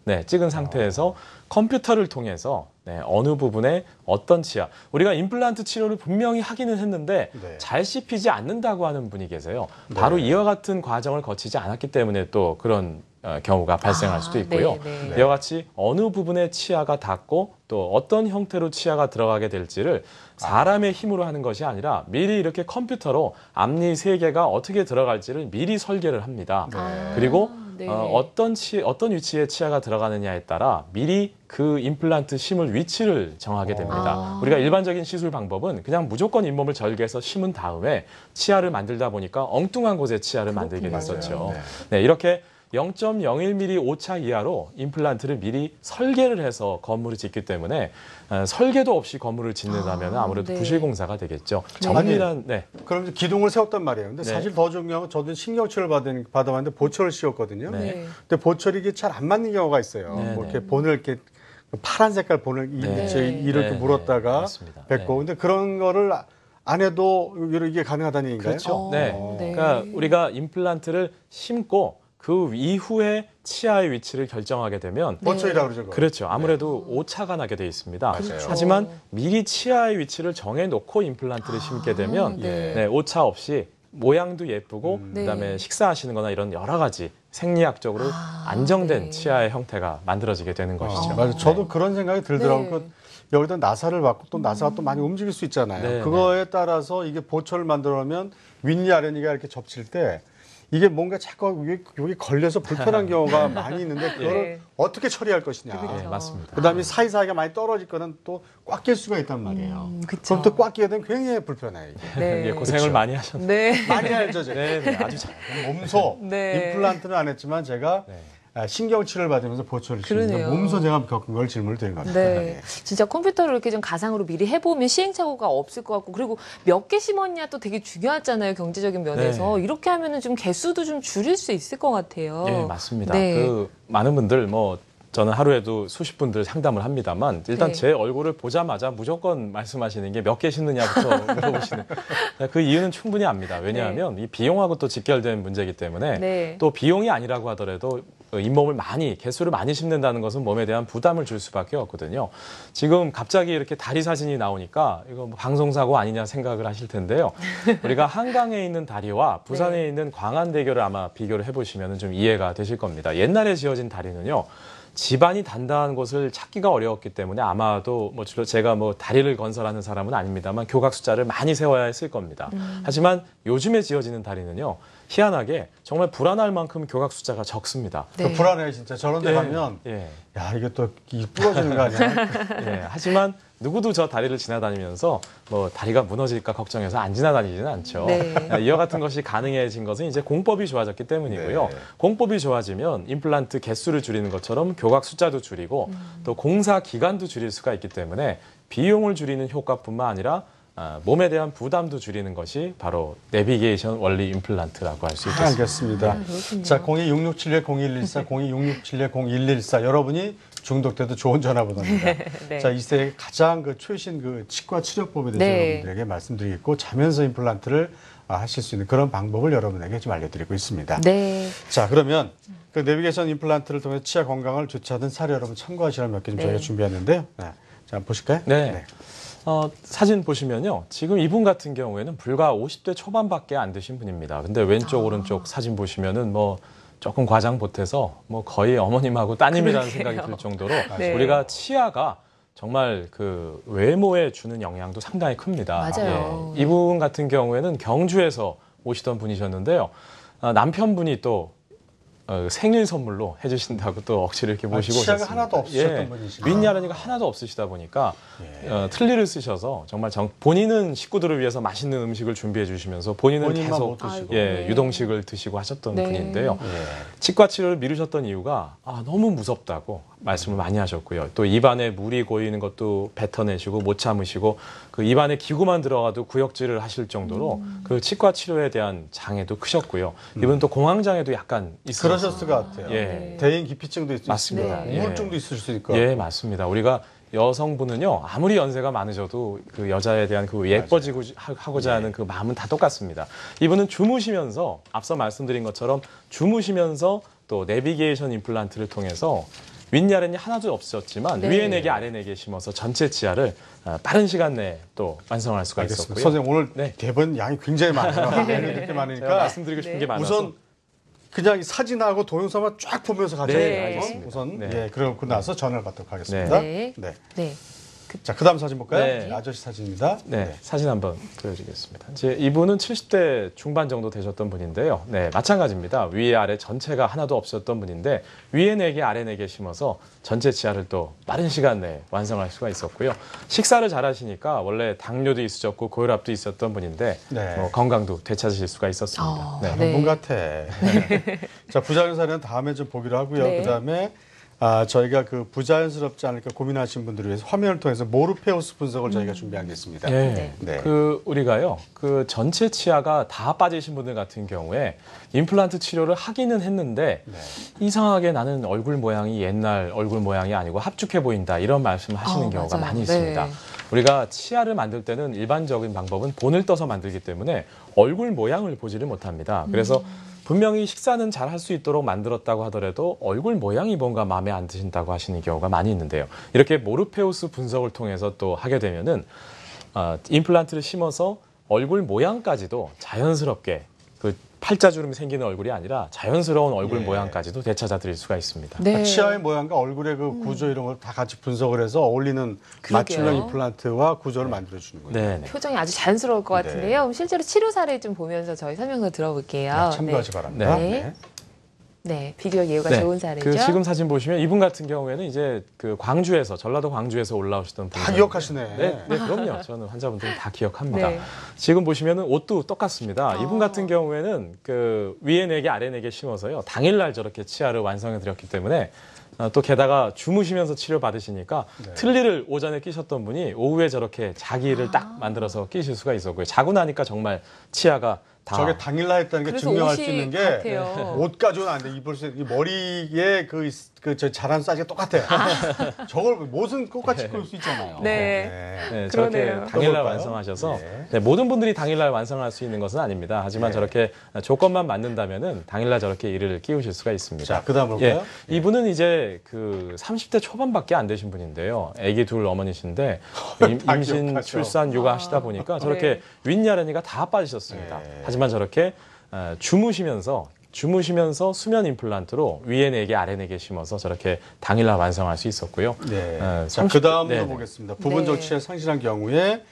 네, 찍은 상태에서 컴퓨터를 통해서 어느 부분에 어떤 치아, 우리가 임플란트 치료를 분명히 하기는 했는데 네. 잘 씹히지 않는다고 하는 분이 계세요. 바로 이와 같은 과정을 거치지 않았기 때문에 또 그런 경우가 발생할 수도 있고요. 네. 이와 같이 어느 부분에 치아가 닿고 또 어떤 형태로 치아가 들어가게 될지를 사람의 힘으로 하는 것이 아니라 미리 이렇게 컴퓨터로 앞니 3개가 어떻게 들어갈지를 미리 설계를 합니다. 그리고 네. 어떤 위치에 치아가 들어가느냐에 따라 미리 그 임플란트 심을 위치를 정하게 됩니다. 우리가 일반적인 시술 방법은 그냥 무조건 잇몸을 절개해서 심은 다음에 치아를 만들다 보니까 엉뚱한 곳에 치아를 만들게 됐었죠. 네, 이렇게 0.01mm 오차 이하로 임플란트를 미리 설계를 해서 건물을 짓기 때문에 설계도 없이 건물을 짓는다면 아무래도 네. 부실공사가 되겠죠. 정밀한 그럼 이제 기둥을 세웠단 말이에요. 근데 네. 사실 더 중요한 건 저도 신경치료를 받아봤는데 보철을 씌웠거든요. 네. 근데 보철이 이게 잘 안 맞는 경우가 있어요. 네, 뭐 네. 이렇게 본을 이렇게 파란 색깔 본을 이렇게 네, 물었다가 맞습니다. 뱉고 근데 그런 거를 안 해도 이게 가능하다는 얘기인가요? 그렇죠. 네. 네. 그러니까 우리가 임플란트를 심고 그 이후에 치아의 위치를 결정하게 되면 보철이라고 그러죠. 그거. 그렇죠. 아무래도 오차가 나게 돼 있습니다. 그렇죠. 하지만 미리 치아의 위치를 정해놓고 임플란트를 심게 되면 네. 오차 없이 모양도 예쁘고 네. 그다음에 식사하시는 거나 이런 여러 가지 생리학적으로 안정된 네. 치아의 형태가 만들어지게 되는 것이죠. 맞아요. 저도 그런 생각이 들더라고요. 네. 그 여기다 나사를 받고 또 나사가 또 많이 움직일 수 있잖아요. 네, 그거에 따라서 이게 보철을 만들어 놓으면 윗니 아랫니가 이렇게 접칠 때 이게 뭔가 자꾸 여기 걸려서 불편한 경우가 많이 있는데 그거를 네. 어떻게 처리할 것이냐. 네, 맞습니다. 그다음에 사이사이가 많이 떨어질 거는 또 꽉 낄 수가 있단 말이에요. 그쵸. 그럼 또 꽉 끼게 되면 굉장히 불편해요. 이게. 네. 예, 고생을 그렇죠. 많이 하셨네요. 네. 많이 알죠, 제가. 네, 아주 잘. 몸소 네. 임플란트는 안 했지만 제가 신경치료를 받으면서 보철을 치는데 그러네요. 몸소 제가 겪은 걸 질문을 드린 겁니다. 네. 진짜 컴퓨터를 이렇게 좀 가상으로 미리 해보면 시행착오가 없을 것 같고, 그리고 몇 개 심었냐 또 되게 중요하잖아요, 경제적인 면에서. 이렇게 하면은 좀 개수도 좀 줄일 수 있을 것 같아요. 예, 맞습니다. 네. 그 많은 분들 저는 하루에도 수십 분들 상담을 합니다만 일단 네. 제 얼굴을 보자마자 무조건 말씀하시는 게 몇 개 심느냐부터 물어보시는 그 이유는 충분히 압니다. 왜냐하면 이 비용하고 또 직결된 문제이기 때문에 네. 또 비용이 아니라고 하더라도 잇몸을 개수를 많이 심는다는 것은 몸에 대한 부담을 줄 수밖에 없거든요. 지금 갑자기 이렇게 다리 사진이 나오니까 이거 뭐 방송사고 아니냐 생각을 하실 텐데요. 우리가 한강에 있는 다리와 부산에 네. 있는 광안대교를 아마 비교를 해보시면 좀 이해가 되실 겁니다. 옛날에 지어진 다리는요. 집안이 단단한 곳을 찾기가 어려웠기 때문에 아마도 주로 제가 다리를 건설하는 사람은 아닙니다만 교각 숫자를 많이 세워야 했을 겁니다. 하지만 요즘에 지어지는 다리는요. 희한하게 정말 불안할 만큼 교각 숫자가 적습니다. 네. 불안해요, 진짜. 저런 데 가면 예. 야, 이게 또 부러지는 거 아니야? 예, 하지만 누구도 저 다리를 지나다니면서 다리가 무너질까 걱정해서 안 지나다니지는 않죠. 네. 이와 같은 것이 가능해진 것은 이제 공법이 좋아졌기 때문이고요. 네. 공법이 좋아지면 임플란트 개수를 줄이는 것처럼 교각 숫자도 줄이고 또 공사 기간도 줄일 수가 있기 때문에 비용을 줄이는 효과뿐만 아니라 몸에 대한 부담도 줄이는 것이 바로 내비게이션 원리 임플란트라고 할 수 있겠습니다. 알겠습니다. 그렇군요. 자, 0266710114, 0266710114 여러분이 중독돼도 좋은 전화번호입니다. 네. 자, 이 세계 가장 최신 치과 치료법에 대해서 네. 여러분들에게 말씀드리겠고 자면서 임플란트를 하실 수 있는 그런 방법을 여러분에게 좀 알려드리고 있습니다. 네. 자, 그러면 그 내비게이션 임플란트를 통해 치아 건강을 주체하는 사례 여러분 참고하시라는 몇 개 좀 저희가 준비했는데요. 네. 자, 보실까요? 네. 사진 보시면요. 지금 이분 같은 경우에는 불과 50대 초반밖에 안 되신 분입니다. 근데 왼쪽, 오른쪽 사진 보시면은 조금 과장 보태서 거의 어머님하고 따님이라는 그러게요. 생각이 들 정도로 네. 우리가 치아가 정말 그 외모에 주는 영향도 상당히 큽니다. 맞아요. 예. 이분 같은 경우에는 경주에서 오시던 분이셨는데요. 남편분이 또 생일 선물로 해주신다고 또 억지로 이렇게 모시고 치아가 오셨습니다. 하나도 없으셨던 분이시구나. 윗야른이가 하나도 없으시다 보니까 예. 틀니를 쓰셔서 정말 본인은 식구들을 위해서 맛있는 음식을 준비해 주시면서 본인은 본인만 계속 못 드시고. 네. 유동식을 드시고 하셨던 네. 분인데요. 예. 치과 치료를 미루셨던 이유가 너무 무섭다고 말씀을 많이 하셨고요. 또 입안에 물이 고이는 것도 뱉어내시고 못 참으시고 그 입안에 기구만 들어가도 구역질을 하실 정도로 그 치과 치료에 대한 장애도 크셨고요. 이분 또 공황장애도 약간 있으셨어요. 그러셨을 것 같아요. 예. 대인 기피증도 있을 수 맞습니다. 있고 예. 우울증도 있을 수 있고. 예, 맞습니다. 우리가 여성분은요, 아무리 연세가 많으셔도 그 여자에 대한 그 예뻐지고 하고자 하는 그 마음은 다 똑같습니다. 이분은 주무시면서, 앞서 말씀드린 것처럼 주무시면서 또 내비게이션 임플란트를 통해서 윗야른이 하나도 없었지만 네. 위에 4개, 아래 4개 심어서 전체 치아를 빠른 시간 내에 또 완성할 수가 알겠습니다. 있었고요. 선생님 오늘 네. 대본 양이 굉장히 많아요. 이렇게 제가 많으니까 말씀드리고 싶은 네. 게 많아서 우선 그냥 이 사진하고 동영상만 쫙 보면서 가자. 네, 알겠습니다. 우선 네. 예, 그러고 나서 전화를 받도록 하겠습니다. 네. 네. 네. 자, 그다음 사진 볼까요? 네. 아저씨 사진입니다. 네, 사진 한번 보여드리겠습니다. 이제 이분은 70대 중반 정도 되셨던 분인데요. 네, 마찬가지입니다. 위에 아래 전체가 하나도 없었던 분인데 위에 4개, 아래 4개 심어서 전체 치아를 또 빠른 시간 내에 완성할 수가 있었고요. 식사를 잘 하시니까 원래 당뇨도 있으셨고 고혈압도 있었던 분인데 네. 건강도 되찾으실 수가 있었습니다. 네. 다른 분 같아. 자, 부자연스 사례는 다음에 좀 보기로 하고요. 네. 그다음에 저희가 그 부자연스럽지 않을까 고민하시는 분들을 위해서 화면을 통해서 모르페우스 분석을 저희가 준비한 게 있습니다. 네. 네. 그 우리가요. 그 전체 치아가 다 빠지신 분들 같은 경우에 임플란트 치료를 하기는 했는데 네. 이상하게 나는 얼굴 모양이 옛날 얼굴 모양이 아니고 합죽해 보인다. 이런 말씀을 하시는 경우가 맞아요. 많이 네. 있습니다. 우리가 치아를 만들 때는 일반적인 방법은 본을 떠서 만들기 때문에 얼굴 모양을 보지를 못합니다. 그래서 분명히 식사는 잘 할 수 있도록 만들었다고 하더라도 얼굴 모양이 뭔가 마음에 안 드신다고 하시는 경우가 많이 있는데요. 이렇게 모르페우스 분석을 통해서 또 하게 되면은 임플란트를 심어서 얼굴 모양까지도 자연스럽게 그 팔자주름이 생기는 얼굴이 아니라 자연스러운 얼굴 예. 모양까지도 되찾아 드릴 수가 있습니다. 네. 치아의 모양과 얼굴의 그 구조 이런 걸 다 같이 분석을 해서 어울리는 맞춤형 그러게요. 임플란트와 구조를 만들어 주는 거예요. 네. 네. 표정이 아주 자연스러울 것 같은데요. 그럼 실제로 치료 사례 좀 보면서 저희 설명서 들어볼게요. 네, 참고하시 바랍니다. 네. 네. 네, 비교적 예우가 네. 좋은 사례죠. 그 지금 사진 보시면 이분 같은 경우에는 이제 그 광주에서 전라도 광주에서 올라오셨던 다 분이에요. 기억하시네. 네, 네, 그럼요. 저는 환자분들 다 기억합니다. 네. 지금 보시면은 옷도 똑같습니다. 이분 같은 경우에는 그 위에 4개, 아래 4개 심어서요. 당일날 저렇게 치아를 완성해 드렸기 때문에 또 게다가 주무시면서 치료 받으시니까 네. 틀니를 오전에 끼셨던 분이 오후에 저렇게 자기를 딱 만들어서 끼실 수가 있었고요. 자고 나니까 정말 치아가 다 저게 당일날 했다는 게 그래서 증명할 수 옷이 있는 게 같아요. 옷 가지고는 안 돼. 입을 수 이 머리에 저 자란 사이즈가 똑같아. 저걸 못은 똑같이 입을 수 있잖아요. 네. 네, 그러네요. 저렇게 당일날 볼까요? 완성하셔서 네. 네, 모든 분들이 당일날 완성할 수 있는 것은 아닙니다. 하지만 네. 저렇게 조건만 맞는다면은 당일날 저렇게 일을 끼우실 수가 있습니다. 자, 그다음 볼까요? 예, 이분은 이제 그 30대 초반밖에 안 되신 분인데요. 아기 둘 어머니신데 다 임신, 기억하죠. 출산, 육아하시다 보니까 저렇게 윗야른이가 다 빠지셨습니다. 네. 하지만 저렇게 주무시면서 수면 임플란트로 위에 4개, 아래 4개 심어서 저렇게 당일날 완성할 수 있었고요. 네. 자, 30 그다음으로 네, 네. 보겠습니다. 부분적 네. 치아 상실한 경우에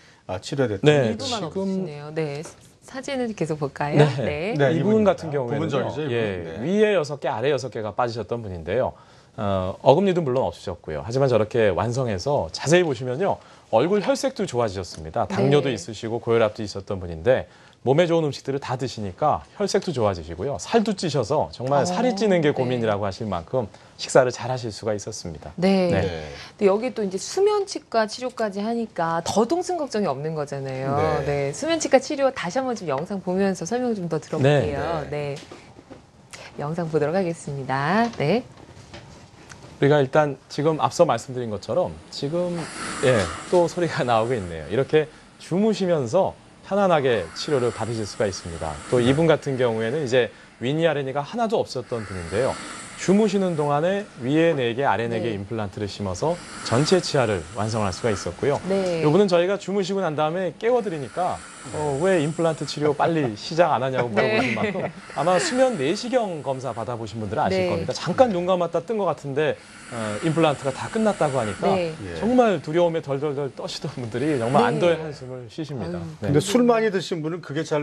치료됐던 네, 일부만 지금- 없으시네요. 네. 사진을 계속 볼까요? 네. 네, 이분 이분입니다. 같은 경우에는 부분적이죠, 이분. 예, 네. 위에 6개, 아래 6개가 빠지셨던 분인데요. 어금니도 물론 없으셨고요. 하지만 저렇게 완성해서 자세히 보시면요. 얼굴 혈색도 좋아지셨습니다. 당뇨도 네. 있으시고 고혈압도 있었던 분인데 몸에 좋은 음식들을 다 드시니까 혈색도 좋아지시고요. 살도 찌셔서 정말 살이 찌는 게 네. 고민이라고 하실 만큼 식사를 잘 하실 수가 있었습니다. 네. 네. 근데 여기 또 이제 수면치과 치료까지 하니까 더 동승 걱정이 없는 거잖아요. 네. 네. 수면치과 치료 다시 한번 좀 영상 보면서 설명 좀 더 들어볼게요. 네. 영상 보도록 하겠습니다. 네. 우리가 일단 지금 앞서 말씀드린 것처럼 지금 또 소리가 나오고 있네요. 이렇게 주무시면서 편안하게 치료를 받으실 수가 있습니다. 또 이분 같은 경우에는 이제 윗야른이가 하나도 없었던 분인데요. 주무시는 동안에 위에 4개, 아래 4개 네. 임플란트를 심어서 전체 치아를 완성할 수가 있었고요. 네. 이분은 저희가 주무시고 난 다음에 깨워드리니까 왜 임플란트 치료 빨리 시작 안 하냐고 물어보신 만큼 아마 수면 내시경 검사 받아보신 분들은 아실 네. 겁니다. 잠깐 눈 감았다 뜬 것 같은데 임플란트가 다 끝났다고 하니까 네. 정말 두려움에 덜덜덜 떠시던 분들이 정말 네. 안도의 한숨을 쉬십니다. 아유. 네. 근데 술 많이 드신 분은 그게 잘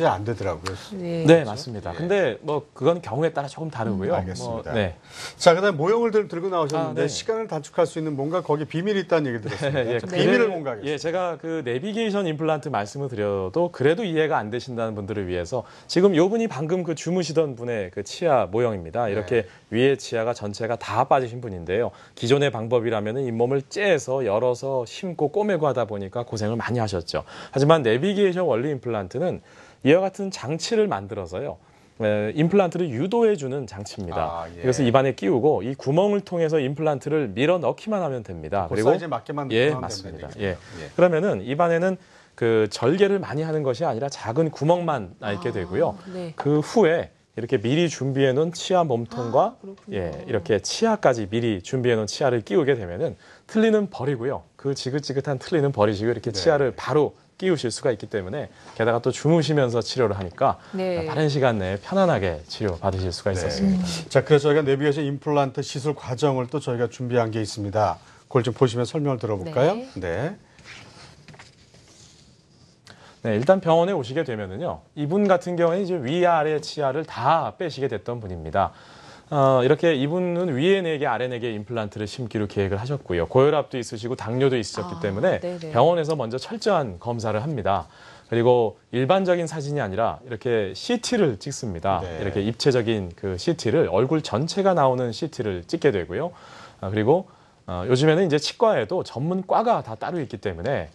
안 되더라고요. 네. 네, 맞습니다. 예. 근데 뭐 그건 경우에 따라 조금 다르고요. 알겠습니다. 네. 자, 그다음 모형을 들고 나오셨는데 아, 네. 시간을 단축할 수 있는 뭔가 거기 비밀이 있다는 얘기 들었습니다. 예, 자, 네. 비밀을 공개하겠습니다. 예, 제가 그 내비게이션 임플란트 말씀을 드려도 그래도 이해가 안 되신다는 분들을 위해서 지금 요 분이 방금 그 주무시던 분의 그 치아 모형입니다. 이렇게 위에 치아가 전체가 다 빠지신 분인데요. 기존의 방법이라면 잇몸을 째서 열어서 심고 꼬매고 하다 보니까 고생을 많이 하셨죠. 하지만 내비게이션 원리 임플란트는 이와 같은 장치를 만들어서요. 임플란트를 유도해주는 장치입니다. 아, 예. 그래서 입안에 끼우고 이 구멍을 통해서 임플란트를 밀어 넣기만 하면 됩니다. 그 사이즈에 맞게만 예, 넣으면 맞습니다. 된다는 예. 얘기죠. 그러면은 입안에는 그 절개를 많이 하는 것이 아니라 작은 구멍만 나 있게 되고요. 네. 그 후에 이렇게 미리 준비해 놓은 치아 몸통과 그렇군요. 예, 이렇게 치아까지 미리 준비해 놓은 치아를 끼우게 되면은 틀니는 버리고요. 그 지긋지긋한 틀니는 버리시고 이렇게 네. 치아를 바로 끼우실 수가 있기 때문에 게다가 또 주무시면서 치료를 하니까 네. 빠른 시간 내에 편안하게 치료 받으실 수가 있었습니다. 자, 그래서 저희가 내비게이션 임플란트 시술 과정을 또 저희가 준비한 게 있습니다. 그걸 좀 보시면 설명을 들어볼까요? 네. 네. 네, 일단 병원에 오시게 되면은요, 이분 같은 경우에 이제 위아래 치아를 다 빼시게 됐던 분입니다. 이렇게 이분은 위에 4개, 아래 4개 임플란트를 심기로 계획을 하셨고요. 고혈압도 있으시고 당뇨도 있으셨기 때문에 네네. 병원에서 먼저 철저한 검사를 합니다. 그리고 일반적인 사진이 아니라 이렇게 CT를 찍습니다. 네. 이렇게 입체적인 그 CT를 얼굴 전체가 나오는 CT를 찍게 되고요. 그리고 요즘에는 이제 치과에도 전문 과가 다 따로 있기 때문에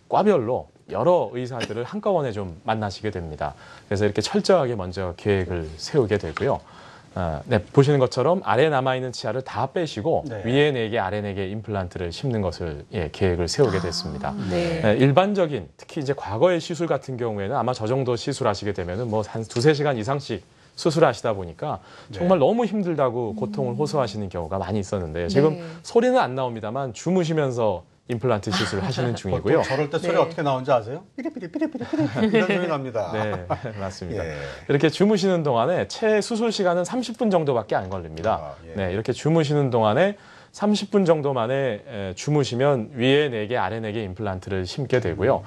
과별로 여러 의사들을 한꺼번에 좀 만나시게 됩니다. 그래서 이렇게 철저하게 먼저 계획을 세우게 되고요. 네, 보시는 것처럼 아래에 남아있는 치아를 다 빼시고 네. 위에 4개, 아래 4개 임플란트를 심는 것을 계획을 세우게 됐습니다. 네. 일반적인 특히 이제 과거의 시술 같은 경우에는 아마 저 정도 시술하시게 되면은 뭐 한 2-3시간 이상씩 수술하시다 보니까 정말 너무 힘들다고 고통을 호소하시는 경우가 많이 있었는데요. 지금 네. 소리는 안 나옵니다만 주무시면서 임플란트 시술을 하시는 중이고요. 보통 저럴 때 소리 네. 어떻게 나오는지 아세요? 삐리삐리삐리삐리 이런 소리 납니다. 네, 맞습니다. 예. 이렇게 주무시는 동안에 채 수술 시간은 30분 정도밖에 안 걸립니다. 아, 예. 네, 이렇게 주무시는 동안에 30분 정도 만에 주무시면 위에 4개, 아래 4개 임플란트를 심게 되고요.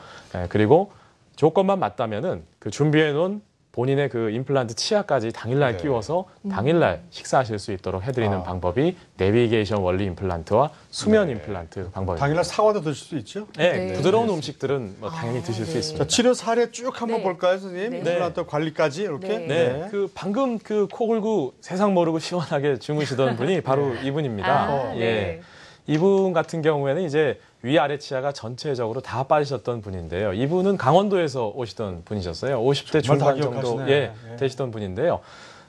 그리고 조건만 맞다면은 그 준비해 놓은 본인의 그 임플란트 치아까지 당일날 네. 끼워서 당일날 식사하실 수 있도록 해드리는 아. 방법이 내비게이션 원리 임플란트와 수면 네. 임플란트 방법입니다. 당일날 사과도 드실 수 있죠? 네, 네. 부드러운 음식들은 뭐 당연히 드실 수 네. 있습니다. 자, 치료 사례 쭉 한번 네. 볼까요, 선생님? 네. 임플란트 관리까지 이렇게. 네. 네, 그 방금 그 코 골고 세상 모르고 시원하게 주무시던 분이 바로 이분입니다. 아, 네. 예. 이분 같은 경우에는 이제 위아래 치아가 전체적으로 다 빠지셨던 분인데요. 이분은 강원도에서 오시던 분이셨어요. 50대 정말 중반 다 정도 기억하시네. 예. 되시던 분인데요.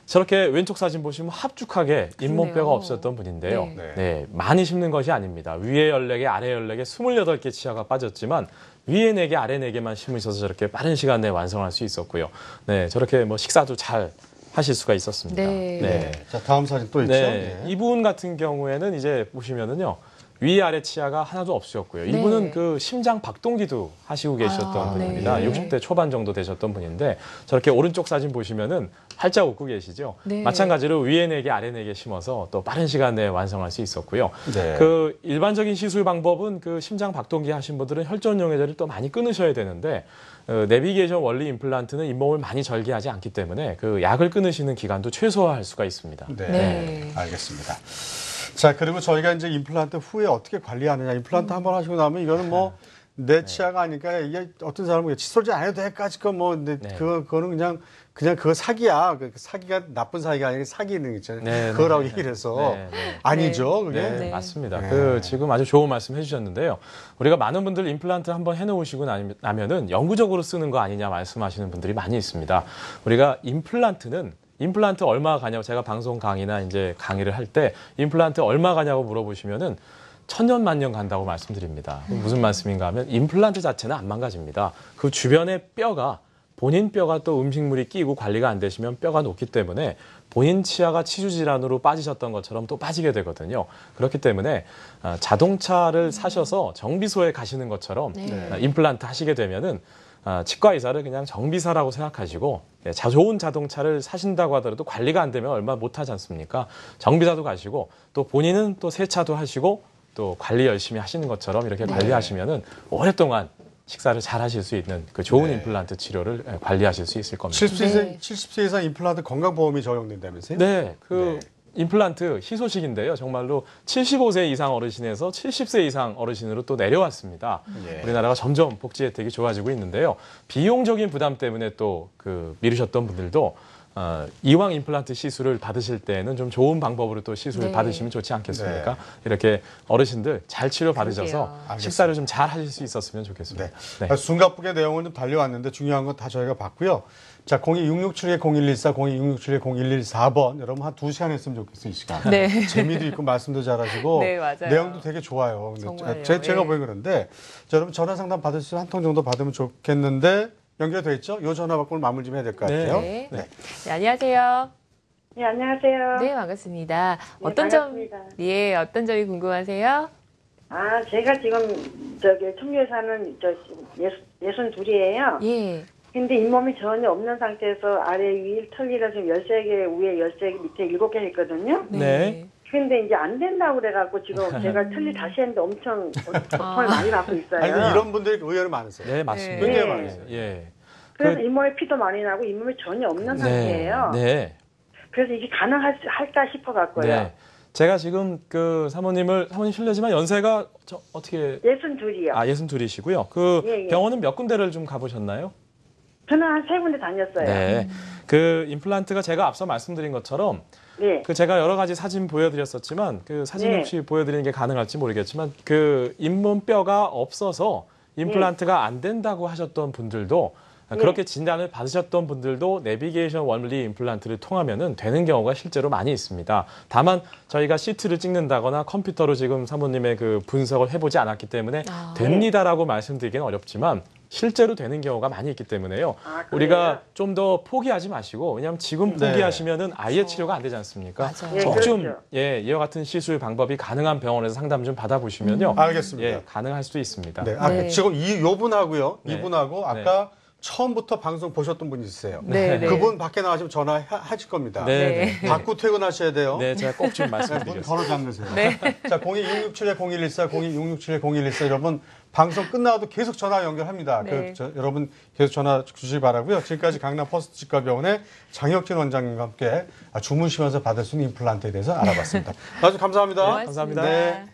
저렇게 왼쪽 사진 보시면 합죽하게 잇몸뼈가 그러네요. 없었던 분인데요. 네. 네, 많이 심는 것이 아닙니다. 위에 14개, 아래 14개, 28개 치아가 빠졌지만 위에 4개, 아래 4개만 심으셔서 저렇게 빠른 시간 내에 완성할 수 있었고요. 네, 저렇게 뭐 식사도 잘 하실 수가 있었습니다. 네. 네. 자, 다음 사진 또 있죠? 네, 예. 이분 같은 경우에는 이제 보시면은요. 위아래 치아가 하나도 없으셨고요. 이분은 네. 그 심장 박동기도 하시고 계셨던 아, 분입니다. 네. 60대 초반 정도 되셨던 분인데 저렇게 오른쪽 사진 보시면은 활짝 웃고 계시죠. 네. 마찬가지로 위에 4개, 아래 4개 심어서 또 빠른 시간 내에 완성할 수 있었고요. 네. 그 일반적인 시술 방법은 그 심장 박동기 하신 분들은 혈전 용해제를 또 많이 끊으셔야 되는데 내비게이션 원리 임플란트는 잇몸을 많이 절개하지 않기 때문에 그 약을 끊으시는 기간도 최소화할 수가 있습니다. 네. 네. 알겠습니다. 자, 그리고 저희가 이제 임플란트 후에 어떻게 관리하느냐. 임플란트 한번 하시고 나면 이거는 뭐 내 치아가 아니까 이게 어떤 사람은 칫솔질 안 해도 돼까지 뭐 근데 네. 그거는 그냥 그거 사기야. 그 사기가 나쁜 사기가 아니라 사기는 있잖아요. 네, 그거라고 네, 얘기를 해서 네, 네. 아니죠, 그게. 네, 네. 맞습니다. 네. 그 지금 아주 좋은 말씀 해주셨는데요. 우리가 많은 분들 임플란트 한번 해놓으시고 나면은 영구적으로 쓰는 거 아니냐 말씀하시는 분들이 많이 있습니다. 우리가 임플란트 얼마 가냐고 제가 방송 강의나 이제 강의를 할 때 임플란트 얼마 가냐고 물어보시면은 천년 만년 간다고 말씀드립니다. 무슨 말씀인가 하면 임플란트 자체는 안 망가집니다. 그 주변의 뼈가 본인 뼈가 또 음식물이 끼고 관리가 안 되시면 뼈가 녹기 때문에 본인 치아가 치주 질환으로 빠지셨던 것처럼 또 빠지게 되거든요. 그렇기 때문에 자동차를 사셔서 정비소에 가시는 것처럼 네. 임플란트 하시게 되면은 치과 의사를 그냥 정비사라고 생각하시고 좋은 자동차를 사신다고 하더라도 관리가 안 되면 얼마 못하지 않습니까? 정비사도 가시고 또 본인은 또 세차도 하시고 또 관리 열심히 하시는 것처럼 이렇게 관리하시면은 오랫동안 식사를 잘 하실 수 있는 그 좋은 임플란트 치료를 관리하실 수 있을 겁니다. 70세 이상 임플란트 건강보험이 적용된다면서요? 네, 임플란트 희소식인데요. 정말로 75세 이상 어르신에서 70세 이상 어르신으로 또 내려왔습니다. 우리나라가 점점 복지 혜택이 좋아지고 있는데요. 비용적인 부담 때문에 또 미루셨던 분들도 이왕 임플란트 시술을 받으실 때는 좀 좋은 방법으로 또 시술을 받으시면 좋지 않겠습니까? 네. 이렇게 어르신들 잘 치료 받으셔서 그러게요. 식사를 좀 잘 하실 수 있었으면 좋겠습니다. 네. 숨가쁘게 내용은 좀 달려왔는데 중요한 건 다 저희가 봤고요. 자, 02667-0114, 02667-0114번 여러분 한 2시간 했으면 좋겠어요, 이 시간. 네. 재미도 있고 말씀도 잘하시고 네, 맞아요. 내용도 되게 좋아요. 근데 정말요. 제가 예. 보기엔 그런데 자, 여러분 전화 상담 받을 수 한 통 정도 받으면 좋겠는데 연결돼 있죠? 요 전화 받고 마무리 좀 해야 될 것 같아요. 네. 네, 안녕하세요. 네, 안녕하세요. 네, 반갑습니다. 네, 어떤 반갑습니다. 어떤 점이 궁금하세요? 아, 제가 지금 청주에 사는 62이에요. 예. 근데 잇몸이 전혀 없는 상태에서 아래 위 털기가 지금 13개, 위에 13개, 밑에 7개 했거든요. 네. 근데 이제 안 된다고 그래갖고 지금 제가 털리 다시 했는데 엄청 고통을 많이 받고 있어요. 아니, 근데 이런 분들이 의외로 많으세요. 네, 맞습니다. 굉장히 네. 많으세요. 예. 그래서 잇몸에 피도 많이 나고 잇몸이 전혀 없는 상태예요. 네. 그래서 이게 가능할까 싶어갖고요. 네. 제가 지금 사모님 실례지만 연세가 어떻게 62이요. 62이시고요. 예, 예. 병원은 몇 군데를 좀 가보셨나요? 저는 한 3군데 다녔어요. 네. 임플란트가 제가 앞서 말씀드린 것처럼 네. 제가 여러 가지 사진 보여드렸었지만 사진 네. 혹시 보여드리는 게 가능할지 모르겠지만 잇몸 뼈가 없어서 임플란트가 안 된다고 하셨던 분들도 그렇게 진단을 받으셨던 분들도 내비게이션 원리 임플란트를 통하면은 되는 경우가 실제로 많이 있습니다. 다만 저희가 CT를 찍는다거나 컴퓨터로 지금 사모님의 분석을 해보지 않았기 때문에 됩니다라고 말씀드리기는 어렵지만 실제로 되는 경우가 많이 있기 때문에요. 아, 그래요? 우리가 좀 더 포기하지 마시고 왜냐하면 지금 네. 포기하시면은 아예 치료가 안 되지 않습니까? 맞아요. 예, 꼭 좀 그렇죠. 이와 같은 시술 방법이 가능한 병원에서 상담 좀 받아보시면요. 알겠습니다. 가능할 수도 있습니다. 네. 네. 지금 요분하고요. 네. 이분하고 아까 처음부터 방송 보셨던 분이 있으세요. 네, 네. 그분 밖에 나가시면 전화하실 겁니다. 네. 받고 퇴근하셔야 돼요. 네, 제가 꼭 좀 문 말씀드리겠습니다. 걸어 잠그세요. 자, 02667-0114, 02667-0114 여러분 방송 끝나도 계속 전화 연결합니다. 네. 여러분 계속 전화 주시기 바라고요. 지금까지 강남 퍼스트 치과병원의 장혁진 원장님과 함께 주무시면서 받을 수 있는 임플란트에 대해서 알아봤습니다. 아주 감사합니다. 감사합니다. 네.